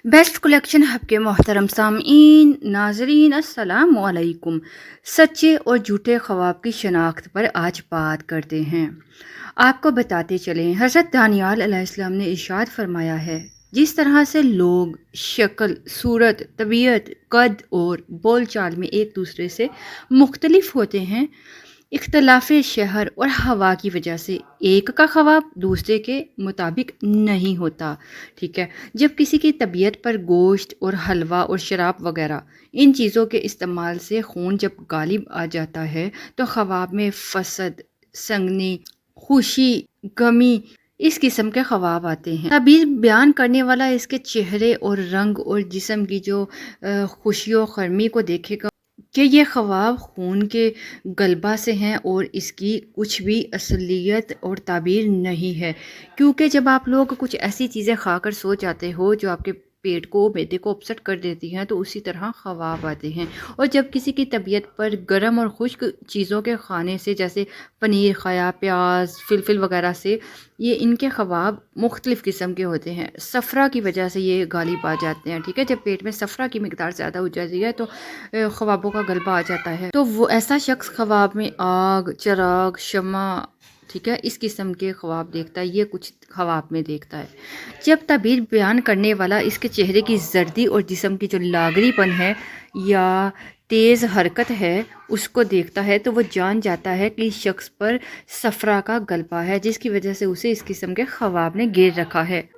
Best collection hub के मोहतरम सामीन नाजरीन अस्सलाम वालेकुम। सच्चे और झूठे ख्वाब की शनाख्त पर आज बात करते हैं। आपको बताते चलें, हज़रत दानियाल अलैहिस्सलाम ने इरशाद फरमाया है, जिस तरह से लोग शक्ल सूरत तबीयत कद और बोल चाल में एक दूसरे से मुख्तलिफ होते हैं, इख्तलाफ शहर और हवा की वजह से एक का ख्वाब दूसरे के मुताबिक नहीं होता। ठीक है, जब किसी की तबीयत पर गोश्त और हलवा और शराब वगैरह इन चीज़ों के इस्तेमाल से खून जब गालिब आ जाता है तो ख्वाब में फसद, संगनी, खुशी, गमी इस किस्म के ख्वाब आते हैं। तबीर बयान करने वाला इसके चेहरे और रंग और जिस्म की जो खुशी और खरमी को देखेगा कि ये ख्वाब खून के गलबा से हैं और इसकी कुछ भी असलियत और ताबीर नहीं है। क्योंकि जब आप लोग कुछ ऐसी चीज़ें खाकर सो जाते हो जो आपके पेट को मैदे को अपसेट कर देती हैं, तो उसी तरह ख्वाब आते हैं। और जब किसी की तबीयत पर गर्म और खुश्क चीज़ों के खाने से, जैसे पनीर खाया, प्याज, फिलफिल वगैरह से, ये इनके ख्वाब मुख्तलिफ़ किस्म के होते हैं। सफ़रा की वजह से ये गालिब आ जाते हैं। ठीक है, जब पेट में सफ़रा की मिकदार ज़्यादा हो जाती है तो ख्वाबों का गलबा आ जाता है। तो वो ऐसा शख्स ख्वाब में आग, चिराग, शमा, ठीक है, इस किस्म के ख्वाब देखता है। ये कुछ ख्वाब में देखता है। जब तबीर बयान करने वाला इसके चेहरे की जर्दी और जिस्म की जो लागरीपन है या तेज़ हरकत है उसको देखता है, तो वो जान जाता है कि इस शख्स पर सफ़रा का गलबा है, जिसकी वजह से उसे इस किस्म के ख्वाब ने घेर रखा है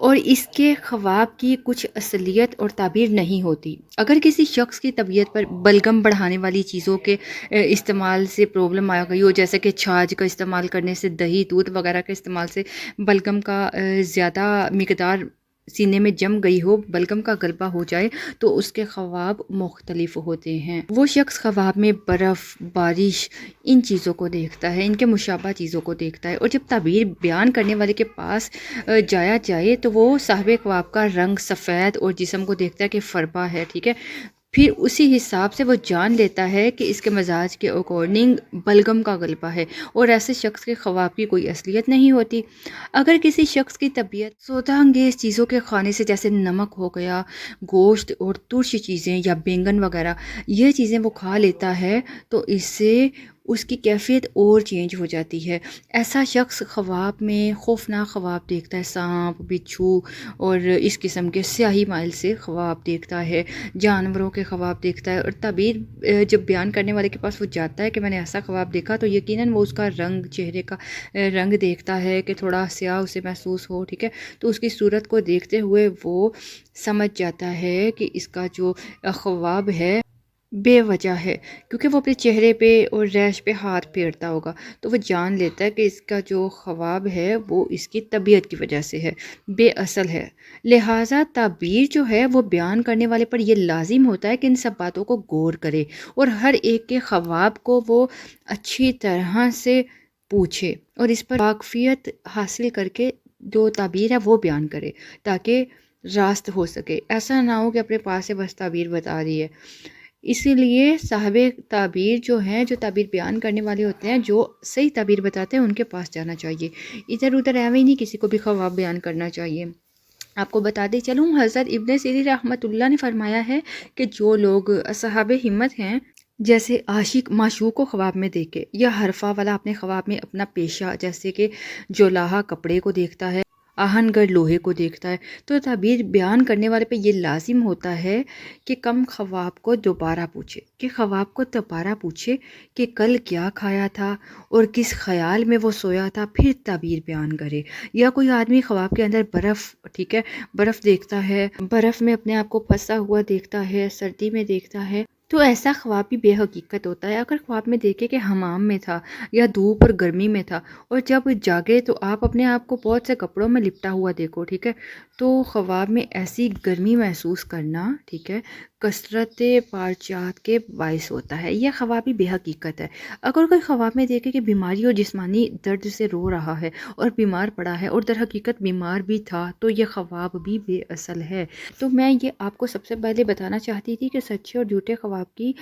और इसके ख्वाब की कुछ असलियत और ताबीर नहीं होती। अगर किसी शख्स की तबीयत पर बलगम बढ़ाने वाली चीज़ों के इस्तेमाल से प्रॉब्लम आ गई हो, जैसे कि छाछ का इस्तेमाल करने से, दही दूध वगैरह के इस्तेमाल से बलगम का ज़्यादा मिकदार सीने में जम गई हो, बलगम का गलबा हो जाए, तो उसके ख्वाब मुख्तलिफ होते हैं। वो शख्स ख्वाब में बर्फ़, बारिश इन चीज़ों को देखता है, इनके मुशाबा चीज़ों को देखता है। और जब ताबीर बयान करने वाले के पास जाया जाए तो वो साहिब ख्वाब का रंग सफ़ेद और जिस्म को देखता है कि फरबा है। ठीक है, फिर उसी हिसाब से वो जान लेता है कि इसके मजाज के अकॉर्डिंग बलगम का गलबा है और ऐसे शख्स के ख्वाब की कोई असलियत नहीं होती। अगर किसी शख्स की तबीयत सौदा अंगेज़ चीज़ों के खाने से, जैसे नमक हो गया, गोश्त और तुर्श चीज़ें या बैंगन वगैरह, ये चीज़ें वो खा लेता है, तो इससे उसकी कैफियत और चेंज हो जाती है। ऐसा शख्स ख्वाब में खौफनाक ख्वाब देखता है, सांप, बिच्छू और इस किस्म के स्याही माइल से ख्वाब देखता है, जानवरों के ख्वाब देखता है। और तबीर जब बयान करने वाले के पास वो जाता है कि मैंने ऐसा ख्वाब देखा, तो यकीनन वो उसका रंग, चेहरे का रंग देखता है कि थोड़ा स्याह उसे महसूस हो। ठीक है, तो उसकी सूरत को देखते हुए वो समझ जाता है कि इसका जो ख्वाब है बेवजह है, क्योंकि वो अपने चेहरे पे और रैश पे हाथ फेरता होगा, तो वो जान लेता है कि इसका जो ख्वाब है वो इसकी तबीयत की वजह से है, बेअसल है। लिहाजा ताबीर जो है वो बयान करने वाले पर यह लाजिम होता है कि इन सब बातों को गौर करे और हर एक के ख्वाब को वो अच्छी तरह से पूछे और इस पर वाकफियत हासिल करके जो ताबीर है वो बयान करे, ताकि रास्त हो सके। ऐसा ना हो कि अपने पास से बस ताबीर बता रही है। इसीलिए साहिबे ताबीर जो हैं, जो ताबीर बयान करने वाले होते हैं, जो सही ताबीर बताते हैं, उनके पास जाना चाहिए। इधर उधर ऐਵੇਂ ही नहीं किसी को भी ख्वाब बयान करना चाहिए। आपको बताते चलूँ, हज़रत इब्न सीरीन रहमतुल्लाह ने फरमाया है कि जो लोग असहाबे हिम्मत हैं, जैसे आशिक माशूक को ख्वाब में देखे या हरफा वाला अपने ख्वाब में अपना पेशा, जैसे कि जोलाहा कपड़े को देखता है, आहनगर लोहे को देखता है, तो ताबीर बयान करने वाले पे ये लाजिम होता है कि कम ख्वाब को दोबारा पूछे, कि कल क्या खाया था और किस ख्याल में वो सोया था, फिर ताबीर बयान करे। या कोई आदमी ख्वाब के अंदर बर्फ़, ठीक है, बर्फ़ देखता है, बर्फ़ में अपने आप को फंसा हुआ देखता है, सर्दी में देखता है, तो ऐसा ख्वाब भी बेहकीकत होता है। अगर ख्वाब में देखे कि हमाम में था या धूप और गर्मी में था, और जब जागे तो आप अपने आप को बहुत से कपड़ों में लिपटा हुआ देखो, ठीक है, तो ख्वाब में ऐसी गर्मी महसूस करना, ठीक है, کثرت پارچات کے باعث ہوتا ہے۔ یہ خوابی بے حقیقت ہے۔ اگر کوئی خواب میں دیکھے کہ بیماری اور جسمانی درد سے رو رہا ہے اور بیمار پڑا ہے اور در حقیقت بیمار بھی تھا تو یہ خواب بھی بے اصل ہے۔ تو میں یہ آپ کو سب سے پہلے بتانا چاہتی تھی کہ سچے اور جھوٹے خواب کی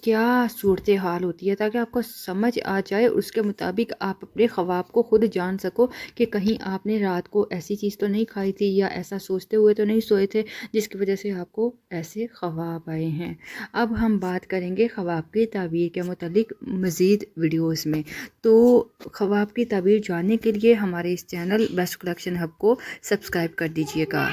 کیا صورتحال ہوتی ہے، تاکہ آپ کو سمجھ آ جائے، اس کے مطابق آپ اپنے خواب کو خود جان سکو کہ کہیں آپ نے رات کو ایسی چیز تو نہیں کھائی تھی یا ایسا سوچتے ہوئے تو نہیں سوئے تھے جس کی وجہ سے آپ کو ایسے خواب آئے ہیں۔ اب ہم بات کریں گے خواب کی تعبیر کے متعلق مزید ویڈیوز میں۔ تو خواب کی تعبیر جاننے کے لیے ہمارے اس چینل بیسٹ کلیکشن ہب کو سبسکرائب کر دیجیے گا۔